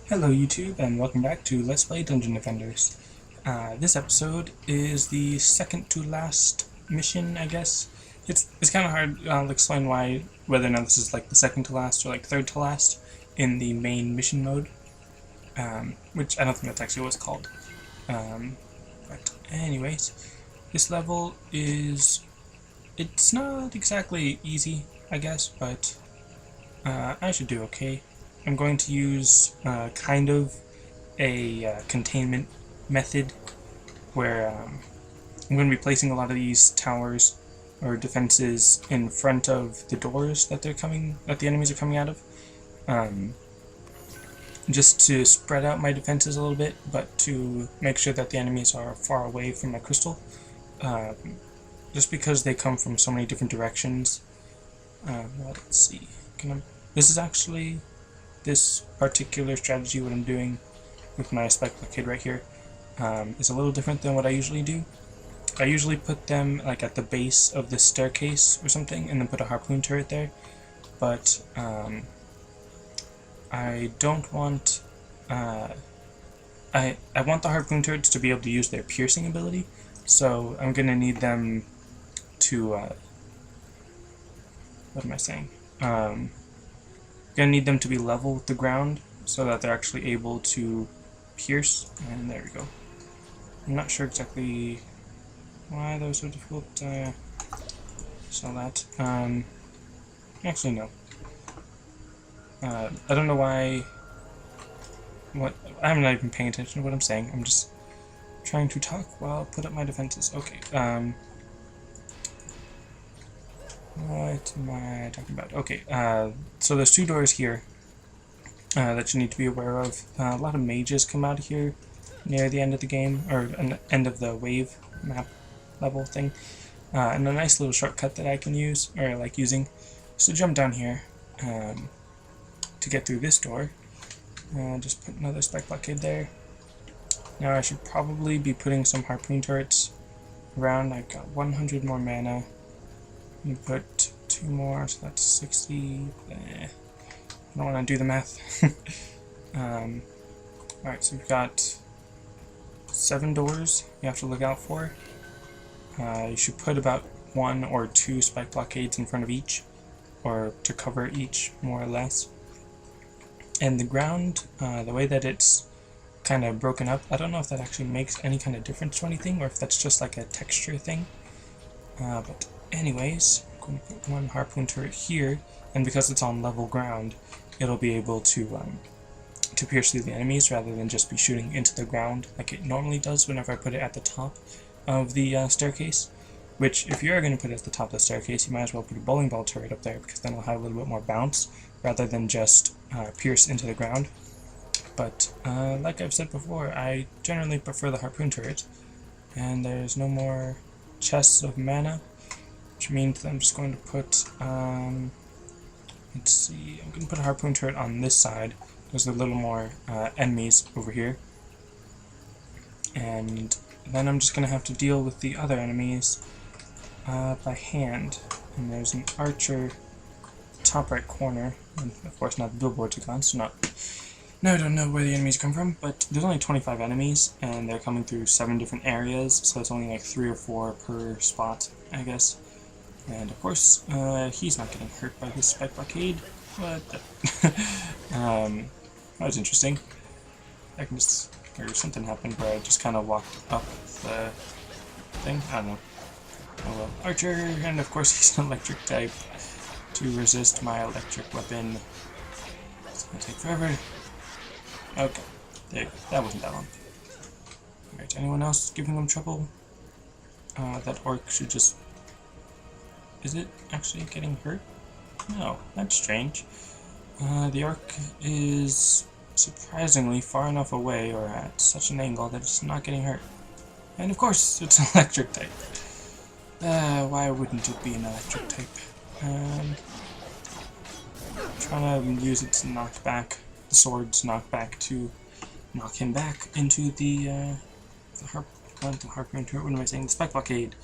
Hello YouTube, and welcome back to Let's Play Dungeon Defenders. This episode is the second to last mission, I guess. It's kind of hard. I'll explain whether or not this is like the second to last or like third to last in the main mission mode, which I don't think that's actually what it's called. But anyways, this level it's not exactly easy, I guess, but I should do okay. I'm going to use kind of a containment method where I'm going to be placing a lot of these towers or defenses in front of the doors that the enemies are coming out of, just to spread out my defenses a little bit, but to make sure that the enemies are far away from my crystal, just because they come from so many different directions. Let's see. This is actually this particular strategy, what I'm doing with my spike blockade right here, is a little different than what I usually do. I usually put them like at the base of the staircase or something, and then put a harpoon turret there. But I don't want. I want the harpoon turrets to be able to use their piercing ability, so I'm gonna need them to. What am I saying? Gonna need them to be level with the ground so that they're actually able to pierce, and there we go. I'm not sure exactly why that was so difficult. Saw that. Actually no. I don't know why. I'm not even paying attention to what I'm saying. I'm just trying to talk while I put up my defenses. Okay. What am I talking about? Okay, so there's two doors here that you need to be aware of. A lot of mages come out of here near the end of the game, or end of the wave map level thing. And a nice little shortcut that I can use, or like using, is to jump down here to get through this door. Just put another spike blockade there. Now I should probably be putting some harpoon turrets around. I've got 100 more mana. You put 2 more, so that's 60. I don't want to do the math. Alright, so we've got 7 doors you have to look out for. You should put about 1 or 2 spike blockades in front of each, or to cover each, more or less. And the ground, the way that it's kind of broken up, I don't know if that actually makes any kind of difference to anything, or if that's just like a texture thing. But anyways, I'm going to put 1 harpoon turret here, and because it's on level ground, it'll be able to pierce through the enemies rather than just be shooting into the ground like it normally does whenever I put it at the top of the staircase. Which, if you're going to put it at the top of the staircase, you might as well put a bowling ball turret up there, because then it'll have a little bit more bounce rather than just pierce into the ground. But like I've said before, I generally prefer the harpoon turret, and there's no more chests of mana, which means that I'm just going to put, let's see, I'm going to put a harpoon turret on this side. There's a little more enemies over here. And then I'm just going to have to deal with the other enemies by hand. And there's an archer top right corner, and of course now the billboards are gone, so now I don't know where the enemies come from, but there's only 25 enemies, and they're coming through 7 different areas, so it's only like 3 or 4 per spot, I guess. And of course, he's not getting hurt by this spike blockade, but that was interesting. I can just, or something happened where I just kind of walked up the thing, I don't know. Oh well, archer, and of course he's an electric type to resist my electric weapon. It's gonna take forever. Okay, there you go. That wasn't that long. Alright, anyone else giving them trouble? That orc should just... Is it actually getting hurt? No, that's strange. The orc is surprisingly far enough away, or at such an angle, that it's not getting hurt. And of course, it's an electric type. Why wouldn't it be an electric type? Trying to use its knockback, the sword's knockback, to knock him back into the harpoon turret. What am I saying? The spike blockade.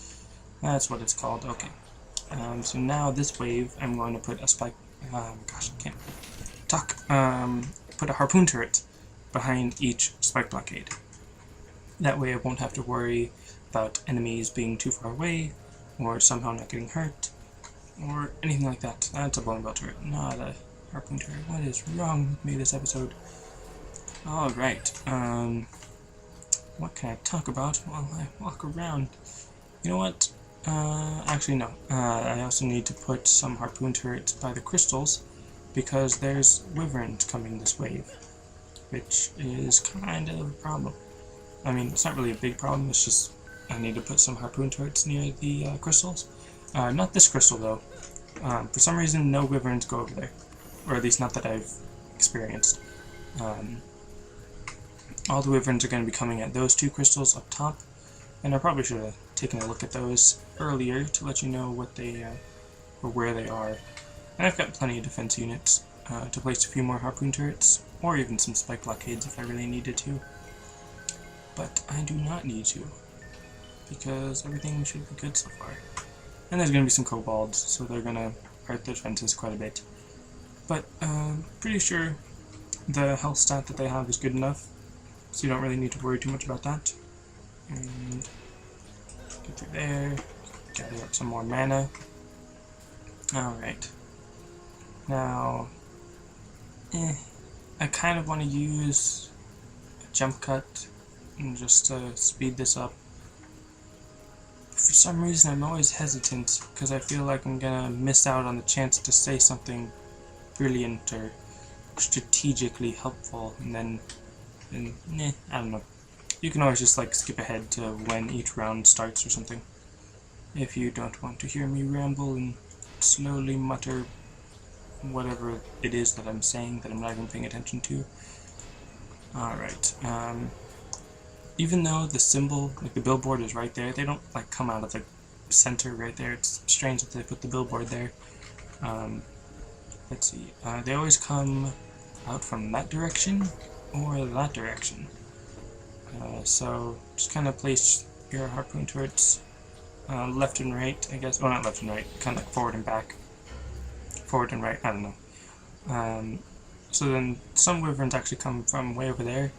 That's what it's called. Okay. So now this wave, I'm going to put a spike. Gosh, I can't talk. Put a harpoon turret behind each spike blockade. That way I won't have to worry about enemies being too far away, or somehow not getting hurt, or anything like that. That's a bone belt turret, not a harpoon turret. What is wrong with me this episode? Alright, what can I talk about while I walk around? You know what? Actually no. I also need to put some harpoon turrets by the crystals, because there's wyverns coming this wave, which is kind of a problem. I mean, it's not really a big problem, it's just I need to put some harpoon turrets near the crystals. Not this crystal though. For some reason no wyverns go over there, or at least not that I've experienced. All the wyverns are going to be coming at those two crystals up top, and I probably should have taken a look at those earlier to let you know what they or where they are. And I've got plenty of defense units to place a few more harpoon turrets, or even some spike blockades if I really needed to. But I do not need to, because everything should be good so far. And there's going to be some kobolds, so they're going to hurt the defenses quite a bit. But pretty sure the health stat that they have is good enough, so you don't really need to worry too much about that. And get through there, gather up some more mana. Alright. Now, I kind of want to use a jump cut and just to speed this up. For some reason I'm always hesitant, because I feel like I'm gonna miss out on the chance to say something brilliant or strategically helpful, and then I don't know. You can always just like skip ahead to when each round starts or something, if you don't want to hear me ramble and slowly mutter whatever it is that I'm saying that I'm not even paying attention to. Alright, even though the symbol, like the billboard is right there, they don't like come out of the center right there. It's strange that they put the billboard there. Let's see, they always come out from that direction or that direction. So just kind of place your harpoon turrets left and right, I guess. Well, not left and right, kind of like forward and back. Forward and right, I don't know. So then some wyverns actually come from way over there.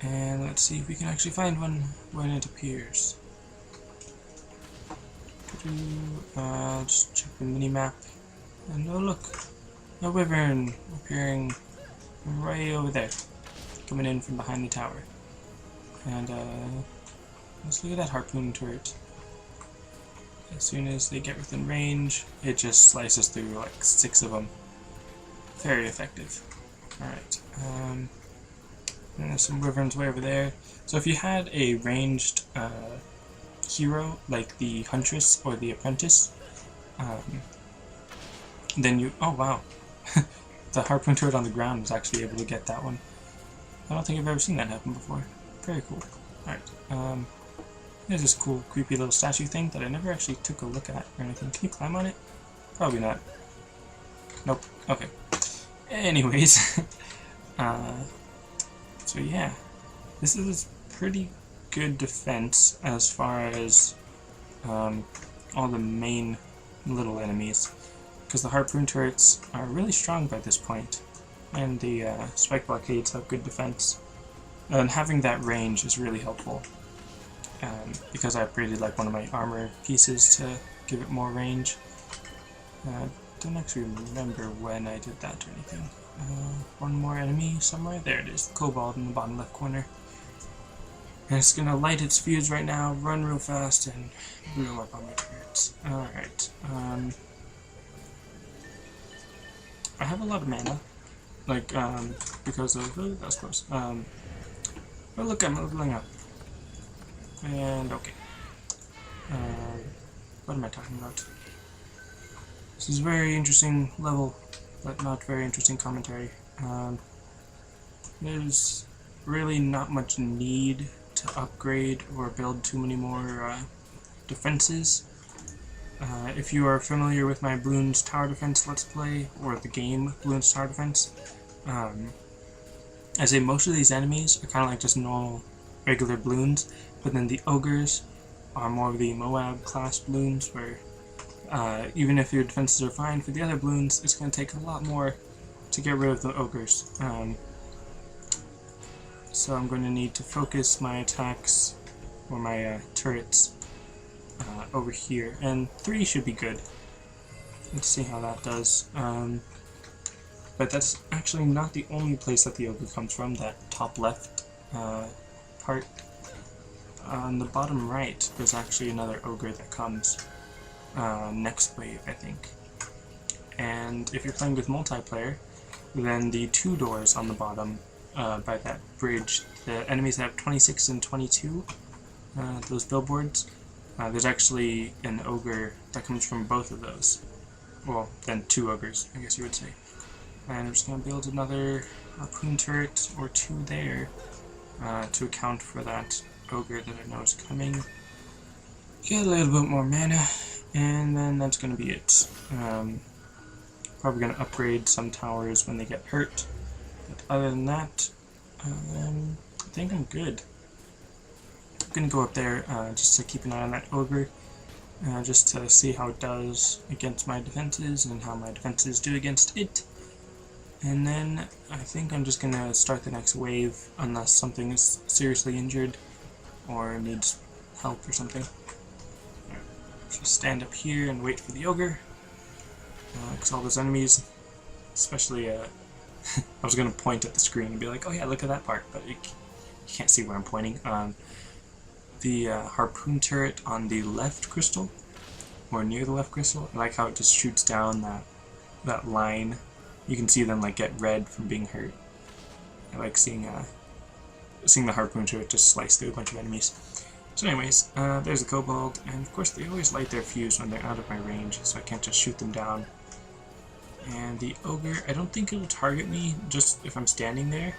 And let's see if we can actually find one when it appears. Just check the mini-map. And oh look, a wyvern appearing right over there, coming in from behind the tower. And let's look at that harpoon turret. As soon as they get within range, it just slices through like 6 of them. Very effective. Alright, and there's some wyverns way over there. So if you had a ranged hero, like the Huntress or the Apprentice, then you... Oh wow! The harpoon turret on the ground was actually able to get that one. I don't think I've ever seen that happen before. Very cool. Alright, there's this cool, creepy little statue thing that I never actually took a look at or anything. Can you climb on it? Probably not. Nope. Okay. Anyways, so yeah, this is pretty good defense as far as all the main little enemies, because the harpoon turrets are really strong by this point, and the spike blockades have good defense. And having that range is really helpful, because I upgraded like one of my armor pieces to give it more range. Don't actually remember when I did that or anything. One more enemy somewhere. There it is, the kobold in the bottom left corner. And it's gonna light its fuse right now, run real fast, and blow up on my turrets. Alright, I have a lot of mana, like, because of... Oh, that was close. Oh look, I'm leveling up. And, okay. What am I talking about? This is a very interesting level, but not very interesting commentary. There's really not much need to upgrade or build too many more defenses. If you are familiar with my Bloons Tower Defense Let's Play, or the game Bloons Tower Defense, I say most of these enemies are kind of like just normal, regular Bloons, but then the ogres are more of the Moab class Bloons, where even if your defenses are fine for the other Bloons, it's going to take a lot more to get rid of the ogres. so I'm going to need to focus my attacks, or my turrets, over here, and 3 should be good. Let's see how that does. But that's actually not the only place that the ogre comes from, that top left part. On the bottom right, there's actually another ogre that comes next wave, I think. And if you're playing with multiplayer, then the 2 doors on the bottom by that bridge, the enemies that have 26 and 22, those billboards, there's actually an ogre that comes from both of those. Well, then 2 ogres, I guess you would say. And I'm just going to build another harpoon turret or 2 there to account for that ogre that I know is coming. Get a little bit more mana, and then that's going to be it. Probably going to upgrade some towers when they get hurt, but other than that, I think I'm good. I'm going to go up there just to keep an eye on that ogre, just to see how it does against my defenses and how my defenses do against it. And then I think I'm just going to start the next wave unless something is seriously injured or needs help or something. Right. Just stand up here and wait for the ogre. Because all those enemies, especially, I was going to point at the screen and be like, oh yeah, look at that part, but you can't see where I'm pointing. The harpoon turret on the left crystal, or near the left crystal, I like how it just shoots down that line. You can see them like get red from being hurt. I like seeing the harpoon turret just slice through a bunch of enemies. So anyways, there's the kobold, and of course they always light their fuse when they're out of my range, so I can't just shoot them down. And the ogre, I don't think it'll target me just if I'm standing there.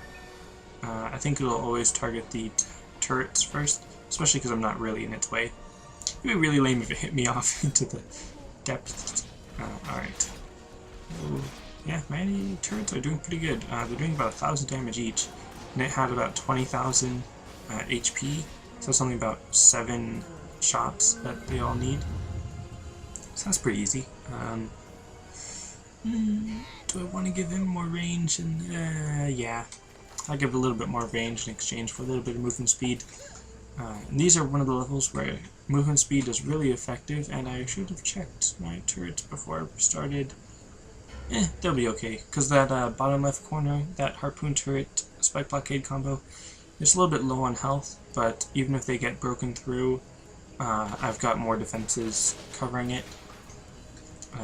I think it'll always target the turrets first, especially because I'm not really in its way. It'd be really lame if it hit me off into the depths. Alright. Yeah, my turrets are doing pretty good. They're doing about 1,000 damage each, and it had about 20,000 HP, so that's only about 7 shots that they all need. So that's pretty easy. Do I want to give him more range? And yeah, I'll give a little bit more range in exchange for a little bit of movement speed. And these are one of the levels where movement speed is really effective, and I should have checked my turrets before I started. They'll be okay, because that bottom left corner, that harpoon turret spike blockade combo, is a little bit low on health, but even if they get broken through, I've got more defenses covering it,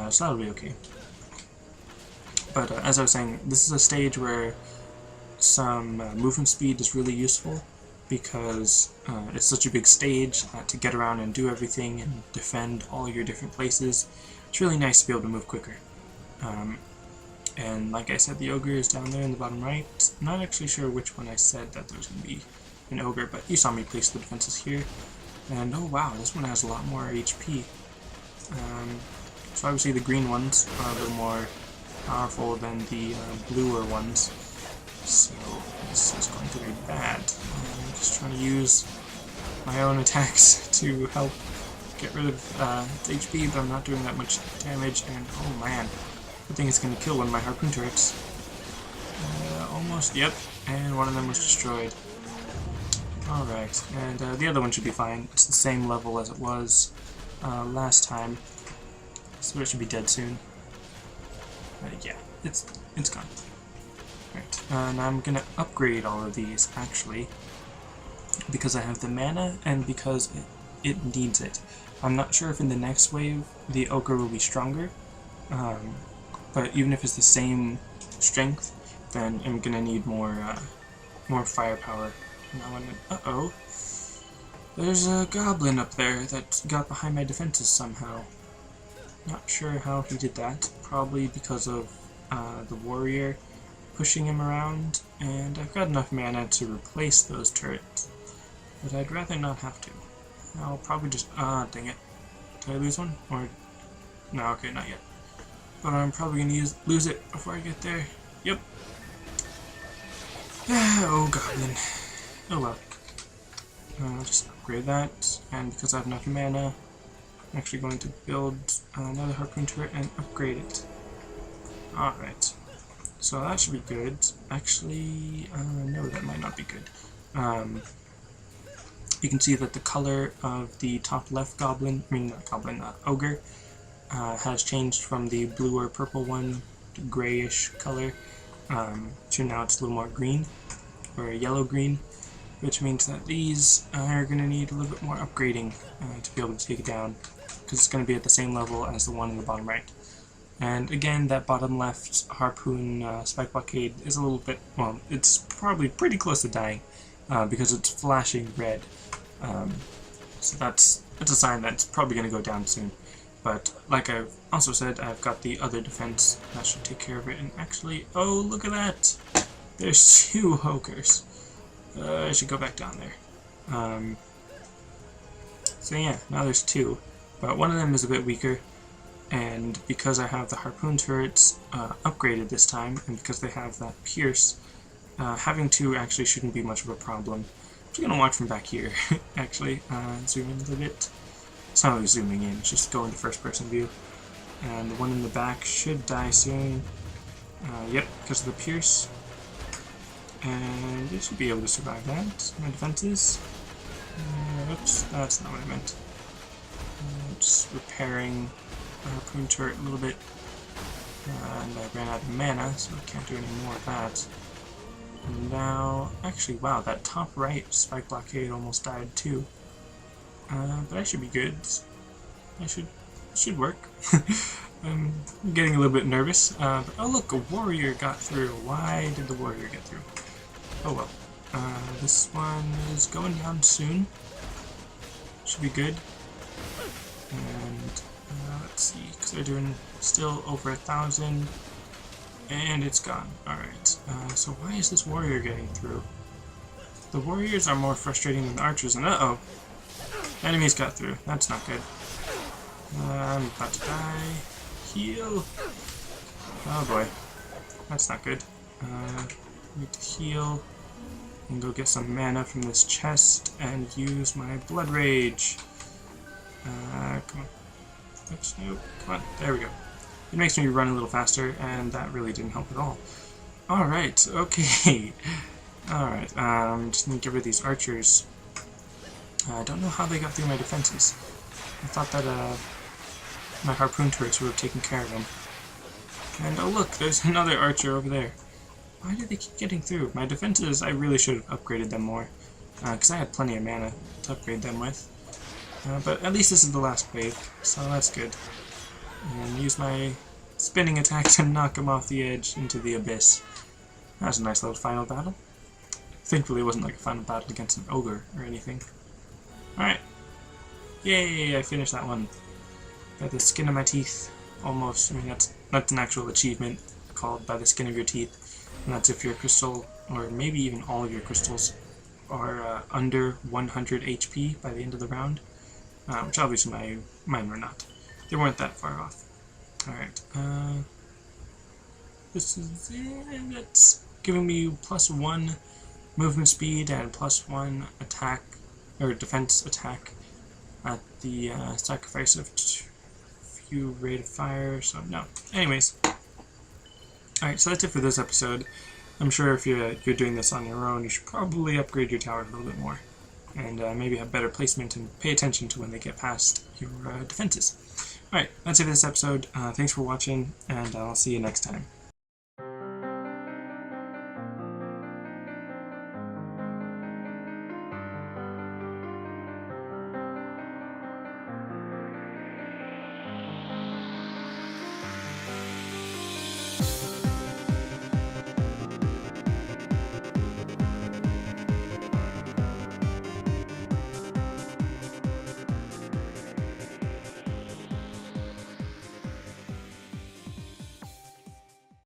so that'll be okay. But as I was saying, this is a stage where some movement speed is really useful, because it's such a big stage to get around and do everything and defend all your different places. It's really nice to be able to move quicker. And like I said, the ogre is down there in the bottom right. I'm not actually sure which one I said that there was going to be an ogre, but you saw me place the defenses here. And oh wow, this one has a lot more HP. So obviously the green ones are a little more powerful than the bluer ones. So this is going to be bad. I'm just trying to use my own attacks to help get rid of its HP, but I'm not doing that much damage, and oh man, I think it's going to kill one of my harpoon turrets. Almost, yep, and one of them was destroyed. Alright, and the other one should be fine. It's the same level as it was last time, so it should be dead soon. Yeah, it's gone. Right, and I'm going to upgrade all of these, actually, because I have the mana and because it needs it. I'm not sure if in the next wave the ogre will be stronger, but even if it's the same strength, then I'm gonna need more firepower. Uh-oh. There's a goblin up there that got behind my defenses somehow. Not sure how he did that. Probably because of the warrior pushing him around, and I've got enough mana to replace those turrets, but I'd rather not have to. I'll probably just... dang it. Did I lose one? Or... no, okay, not yet. But I'm probably going to lose it before I get there. Yep. Oh, goblin. Oh well. I'll just upgrade that, and because I have enough mana, I'm actually going to build another harpoon turret and upgrade it. Alright. So that should be good. Actually, no, that might not be good. You can see that the color of the top left goblin, not goblin, ogre, has changed from the blue or purple one to grayish color to now it's a little more green, or yellow-green, which means that these are going to need a little bit more upgrading to be able to take it down, because it's going to be at the same level as the one in the bottom right. And again, that bottom left harpoon spike blockade is a little bit, well, it's probably pretty close to dying because it's flashing red. So that's a sign that it's probably going to go down soon. But like I've also said, I've got the other defense that should take care of it. And actually, oh, look at that! There's 2 ogres. I should go back down there. So yeah, now there's 2. But one of them is a bit weaker. And because I have the harpoon turrets upgraded this time, and because they have that pierce, having 2 actually shouldn't be much of a problem. I'm just going to watch from back here, actually. Zoom in a little bit. It's not really zooming in, it's just go into first person view. And the one in the back should die soon. Yep, because of the pierce. And it should be able to survive that. My defenses. Oops, that's not what I meant. Just repairing the harpoon turret a little bit. And I ran out of mana, so I can't do any more of that. And now, actually, wow, that top right spike blockade almost died too. But I should be good. I should work. I'm getting a little bit nervous. But oh look, a warrior got through. Why did the warrior get through? Oh well. This one is going down soon. Should be good. And let's see, because they're doing still over 1,000. And it's gone. Alright. So why is this warrior getting through? The warriors are more frustrating than the archers, and uh-oh! Enemies got through. That's not good. I'm about to die. Heal! Oh boy. That's not good. Need to heal. And go get some mana from this chest and use my blood rage. Come on. Oops, no. Come on. There we go. It makes me run a little faster, and that really didn't help at all. Alright, okay. Alright, just need to get rid of these archers. I don't know how they got through my defenses. I thought that my harpoon turrets would have taken care of them. And oh look, there's another archer over there. Why do they keep getting through? My defenses, I really should have upgraded them more. Because I had plenty of mana to upgrade them with. But at least this is the last wave, so that's good. And use my spinning attack to knock him off the edge into the abyss. That was a nice little final battle. Thankfully it wasn't like a final battle against an ogre or anything. Alright. Yay, I finished that one. By the skin of my teeth. Almost. I mean, that's an actual achievement called by the skin of your teeth. And that's if your crystal, or maybe even all of your crystals, are under 100 HP by the end of the round. Which obviously mine were not. They weren't that far off. Alright. This is it. That's giving me +1 movement speed and +1 attack, or defense attack, at the sacrifice of few rate of fire, so no. Anyways. Alright, so that's it for this episode. I'm sure if you're doing this on your own, you should probably upgrade your tower a little bit more. And maybe have better placement and pay attention to when they get past your defenses. Alright, that's it for this episode. Thanks for watching, and I'll see you next time.